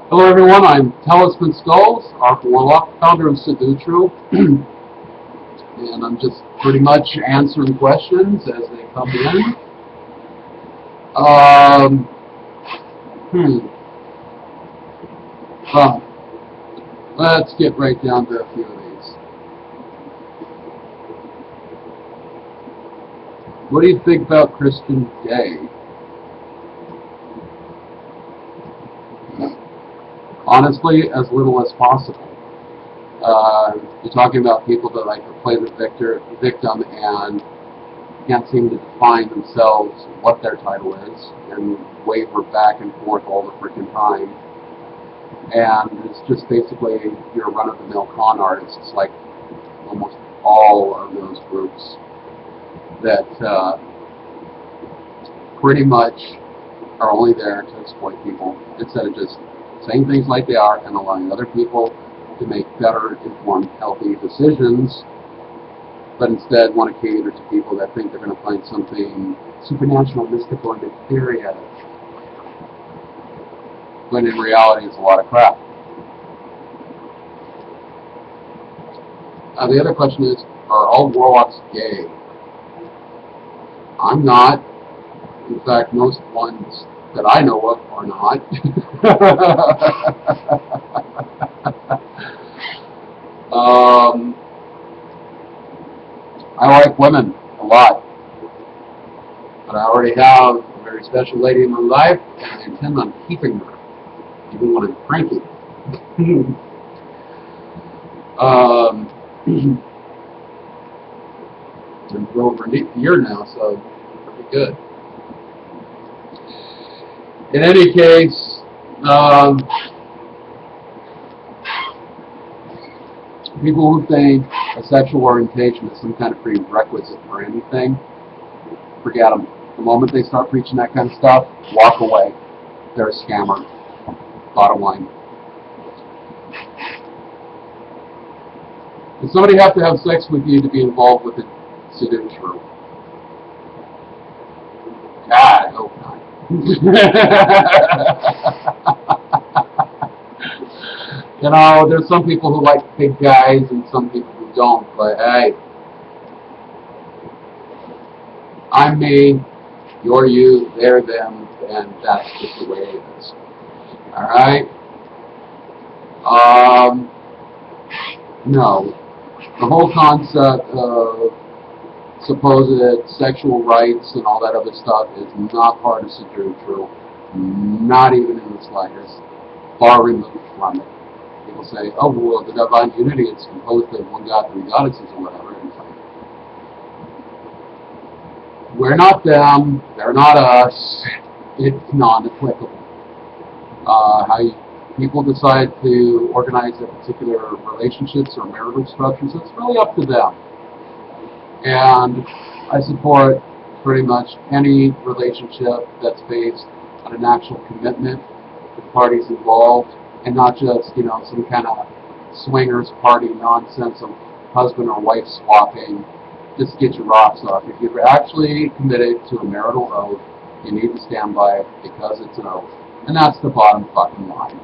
Hello everyone, I'm Talisman Skulls, Arthur Warlock, founder of Sidutru, and I'm just pretty much answering questions as they come in. Um, hmm. Well, let's get right down to a few of these. What do you think about Christian Gay? Honestly, as little as possible. You're talking about people that like to play the victim and can't seem to define themselves what their title is and waver back and forth all the freaking time. And it's just basically your run-of-the-mill con artists, like almost all of those groups that pretty much are only there to exploit people instead of just saying things like they are and allowing other people to make better informed, healthy decisions, but instead want to cater to people that think they're going to find something supernatural, mystical, and nefarious, when in reality it's a lot of crap. The other question is, are all warlocks gay? I'm not. In fact, most ones that I know of are not. I like women a lot, but I already have a very special lady in my life, and I intend on keeping her, even when I'm cranky. I'm over a year now, so pretty good. In any case, people who think a sexual orientation is some kind of prerequisite for anything, forget them. The moment they start preaching that kind of stuff, walk away. They're a scammer. Bottom line. Does somebody have to have sex with you to be involved with the Sidutru? God, I hope not. You know, there's some people who like big guys and some people who don't, but hey, I'm me, you're you, they're them, and that's just the way it is. Alright? No. The whole concept of supposed sexual rights and all that other stuff is not part of Sidutru, not even in the slightest, far removed from it. People say, oh, well, the divine unity is composed of one God, three goddesses, or whatever. And it's like, we're not them, they're not us, it's non-applicable. How people decide to organize their particular relationships or marital structures, it's really up to them. And I support pretty much any relationship that's based on an actual commitment to the parties involved, and not just, some kind of swingers party nonsense of husband or wife swapping just to get your rocks off. If you're actually committed to a marital oath, you need to stand by it because it's an oath. And that's the bottom fucking line.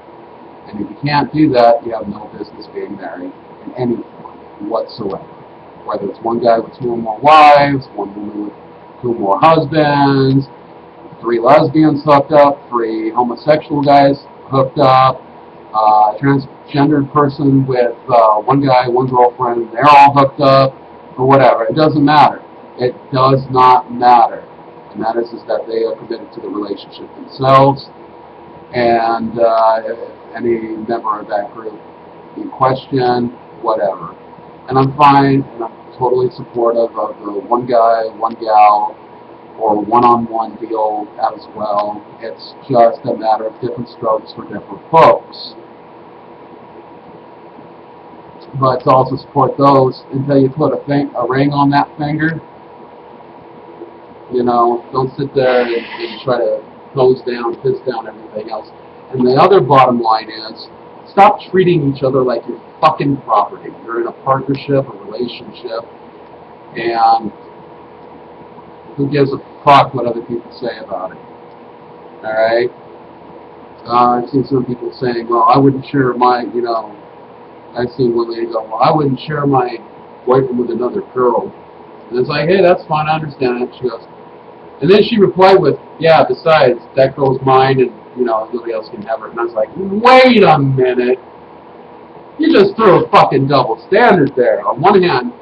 And if you can't do that, you have no business being married in any form whatsoever. Whether it's one guy with two or more wives, one woman with two or more husbands, 3 lesbians hooked up, 3 homosexual guys hooked up, a transgendered person with one guy, one girlfriend, they're all hooked up, or whatever. It doesn't matter. It does not matter. And that is that they are committed to the relationship themselves, and if any member of that group in question, whatever. And I'm fine, and I'm totally supportive of the one guy, one gal, or one-on-one deal as well. It's just a matter of different strokes for different folks. But to also support those until you put a ring on that finger. Don't sit there and try to hose down, piss down everything else. And the other bottom line is, stop treating each other like you're fucking property. You're in a partnership, a relationship, and who gives a fuck what other people say about it? Alright? I've seen some people saying, well, I wouldn't share my, I've seen one lady go, well, I wouldn't share my boyfriend with another girl. And it's like, hey, that's fine, I understand it. She goes, and then she replied with, yeah, besides, that girl's mine, and, nobody else can have her. And I was like, wait a minute. You just threw a fucking double standard there. On one hand,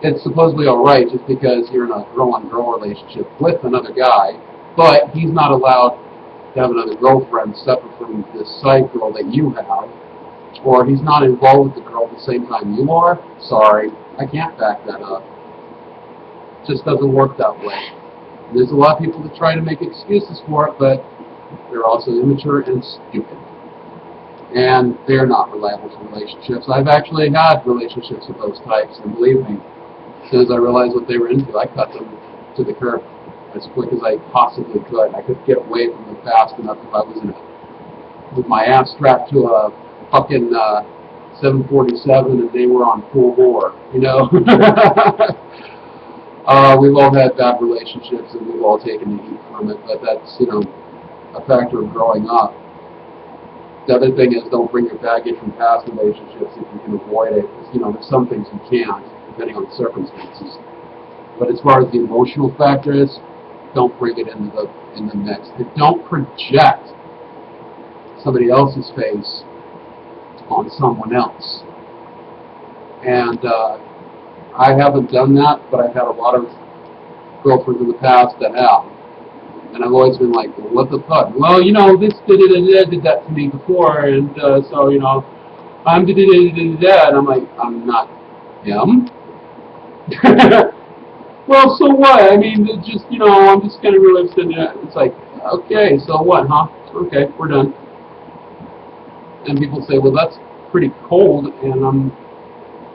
it's supposedly alright just because you're in a girl-on-girl relationship with another guy, but he's not allowed to have another girlfriend separate from this side girl that you have, or he's not involved with the girl at the same time you are. Sorry, I can't back that up. It just doesn't work that way. There's a lot of people that try to make excuses for it, but they're also immature and stupid. And they're not reliable for relationships. I've actually had relationships with those types, and believe me, as soon as I realized what they were into, I cut them to the curb as quick as I possibly could. I could get away from them fast enough if I was with my ass strapped to a fucking 747 and they were on full bore, We've all had bad relationships and we've all taken the heat from it, but that's, a factor of growing up. The other thing is, don't bring your baggage from past relationships if you can avoid it. There's some things you can't, depending on the circumstances. But as far as the emotional factor is, don't bring it in the mix. And don't project somebody else's face on someone else. And I haven't done that, but I've had a lot of girlfriends in the past that have. And I've always been like, well, what the fuck? Well, this did that to me before, and so, I'm da-da-da-da-da-da, and I'm like, I'm not him. Well, so what? I mean, I'm just kind of realizing that. It's like, okay, so what, huh? Okay, we're done. And people say, well, that's pretty cold, and I'm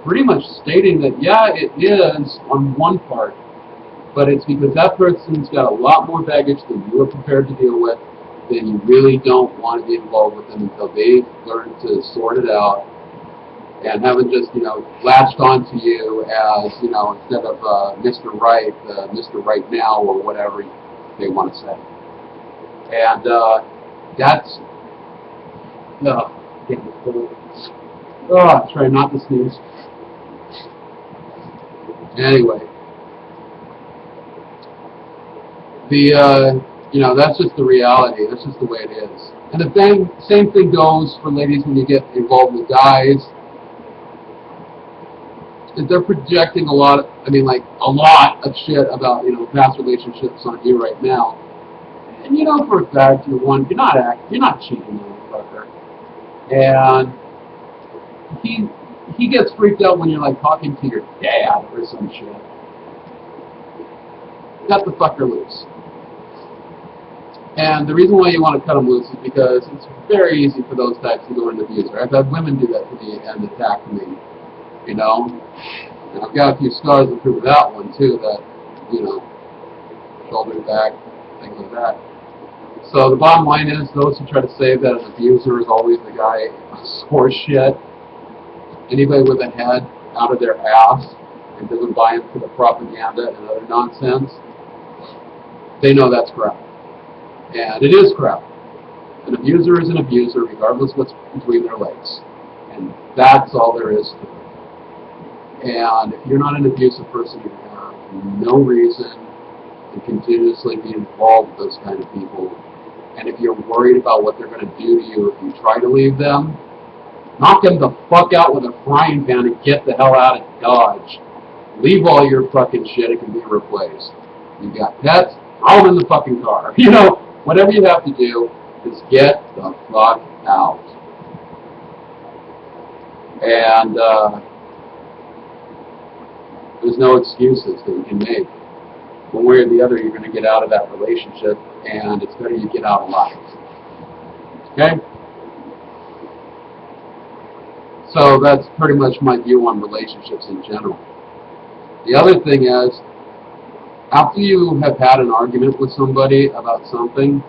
pretty much stating that, yeah, it is on one part. But it's because that person's got a lot more baggage than you are prepared to deal with, then you really don't want to be involved with them until they've learned to sort it out and haven't just, latched onto you as, instead of Mr. Right, Mr. Right Now, or whatever they want to say. And that's, try not to sneeze. Anyway. That's just the reality. That's just the way it is. And the same thing goes for ladies when you get involved with guys. They're projecting a lot of shit about, past relationships on you right now. And for a fact, you're not cheating on the fucker. And he gets freaked out when you're like talking to your dad or some shit. Cut the fucker loose. And the reason why you want to cut them loose is because it's very easy for those types to go into abuser. I've had women do that to me and attack me, And I've got a few scars to prove that one too, that, shoulder back, things like that. So the bottom line is, those who try to say that an abuser is always the guy who scores shit, anybody with a head out of their ass and doesn't buy into the propaganda and other nonsense, they know that's crap. And it is crap. An abuser is an abuser regardless of what's between their legs. And that's all there is to it. And if you're not an abusive person, you have no reason to continuously be involved with those kind of people. And if you're worried about what they're going to do to you if you try to leave them, knock them the fuck out with a frying pan and get the hell out of Dodge. Leave all your fucking shit, it can be replaced. You got pets, throw them in the fucking car. Whatever you have to do is get the fuck out. And there's no excuses that you can make. One way or the other, you're going to get out of that relationship, and it's better you get out alive. Okay? So that's pretty much my view on relationships in general. The other thing is, after you have had an argument with somebody about something,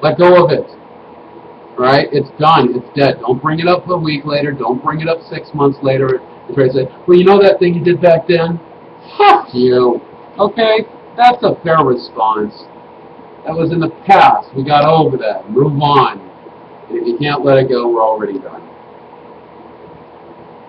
let go of it. Right? It's done. It's dead. Don't bring it up a week later. Don't bring it up 6 months later and try to say, well, that thing you did back then? Fuck you. Okay? That's a fair response. That was in the past. We got over that. Move on. And if you can't let it go, we're already done.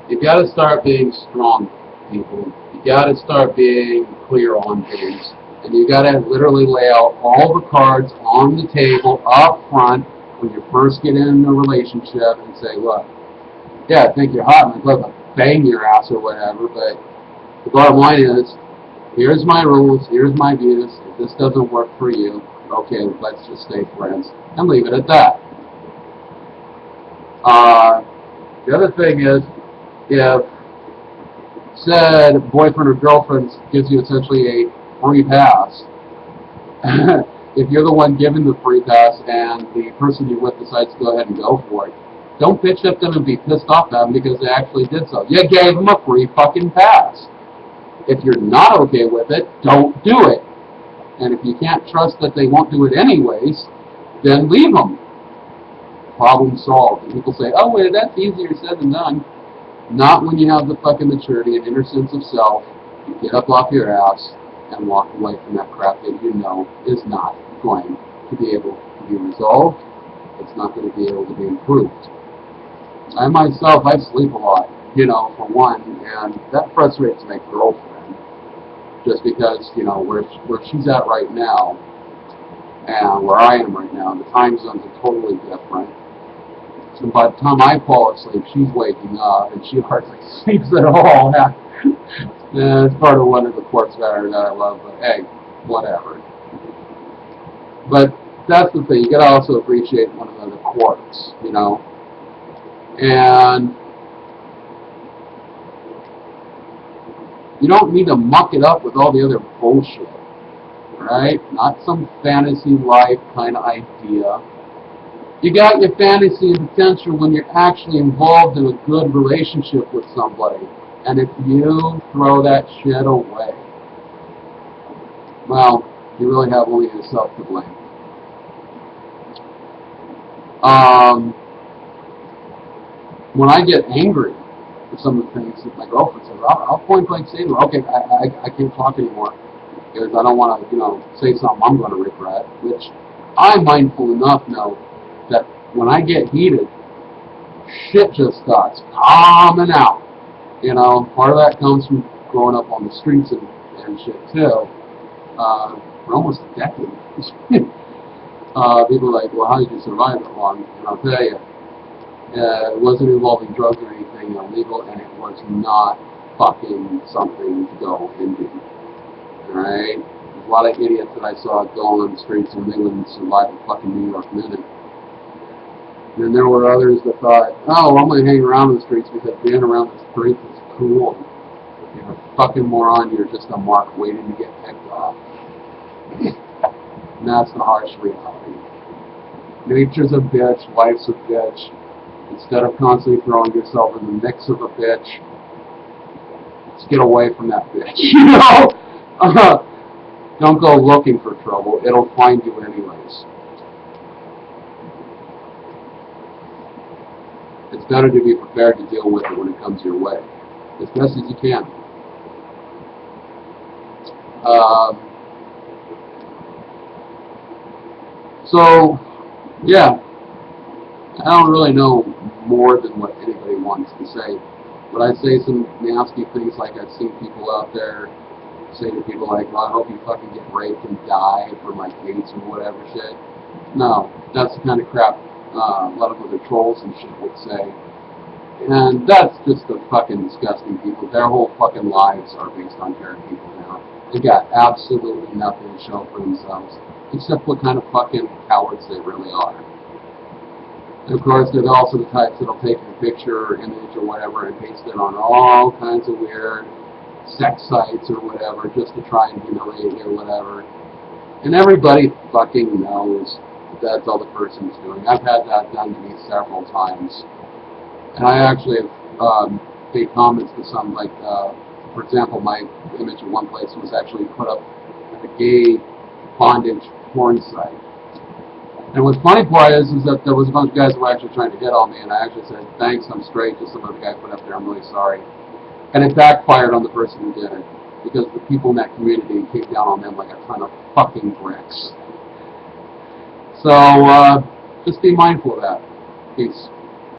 You got to start being strong, people. You got to start being clear on things. And you got to literally lay out all the cards on the table up front when you first get in a relationship and say, look, yeah, I think you're hot and I'd love to bang your ass or whatever, but the bottom line is, here's my rules, here's my views. If this doesn't work for you, okay, let's just stay friends and leave it at that. The other thing is, if said boyfriend or girlfriend gives you essentially a free pass, if you're the one giving the free pass and the person you're with decides to go ahead and go for it, don't bitch at them and be pissed off at them because they actually did so. You gave them a free fucking pass. If you're not okay with it, don't do it. And if you can't trust that they won't do it anyways, then leave them. Problem solved. And people say, oh, wait, that's easier said than done. Not when you have the fucking maturity and inner sense of self. You get up off your ass and walk away from that crap that you know is not going to be able to be resolved. It's not going to be able to be improved. I myself, I sleep a lot, for one, and that frustrates my girlfriend. Just because, where she's at right now and where I am right now, the time zones are totally different. So by the time I fall asleep, she's waking up, and she hardly sleeps at all. Yeah, it's part of one of the quirks that I love, but hey, whatever. But that's the thing, you gotta also appreciate one of the quirks, and you don't need to muck it up with all the other bullshit, right? Not some fantasy life kind of idea. You got your fantasy and potential when you're actually involved in a good relationship with somebody. And if you throw that shit away, well, you really have only yourself to blame. When I get angry at some of the things that my girlfriend says, I'll point blank say to her, okay, I can't talk anymore because I don't want to, say something I'm going to regret, which I'm mindful enough now that when I get heated, shit just starts coming out. Part of that comes from growing up on the streets and shit too. For almost a decade. People are like, well, how did you survive that long? And I'll tell you, it wasn't involving drugs or anything illegal, and it was not fucking something to go and do. Alright? There's a lot of idiots that I saw going on the streets and they wouldn't survive a fucking New York minute. And there were others that thought, oh, I'm going to hang around the streets because being around the streets is cool. You're a fucking moron, you're just a mark waiting to get picked off. And that's the harsh reality. Nature's a bitch, life's a bitch. Instead of constantly throwing yourself in the mix of a bitch, let's get away from that bitch, Don't go looking for trouble, it'll find you anyways. It's better to be prepared to deal with it when it comes your way, as best as you can. So, yeah, I don't really know more than what anybody wants to say, but I say some nasty things like I've seen people out there say to people like, well, I hope you fucking get raped and die for my kids or whatever shit. No, that's the kind of crap a lot of other trolls and shit would say. And that's just the fucking disgusting people. Their whole fucking lives are based on tearing people down. They got absolutely nothing to show for themselves, except what kind of fucking cowards they really are. And of course, they're also the types that'll take a picture or image or whatever and paste it on all kinds of weird sex sites or whatever just to try and humiliate you or whatever. And everybody fucking knows that's all the person's doing. I've had that done to me several times. And I actually have made comments to some, like, for example, my image in one place was actually put up at a gay bondage porn site. And what's funny part is that there was a bunch of guys that were actually trying to hit on me, and I actually said, thanks, I'm straight, just some other guy put up there, I'm really sorry. And it backfired on the person who did it, because the people in that community came down on them like a ton of fucking bricks. So, just be mindful of that. Peace.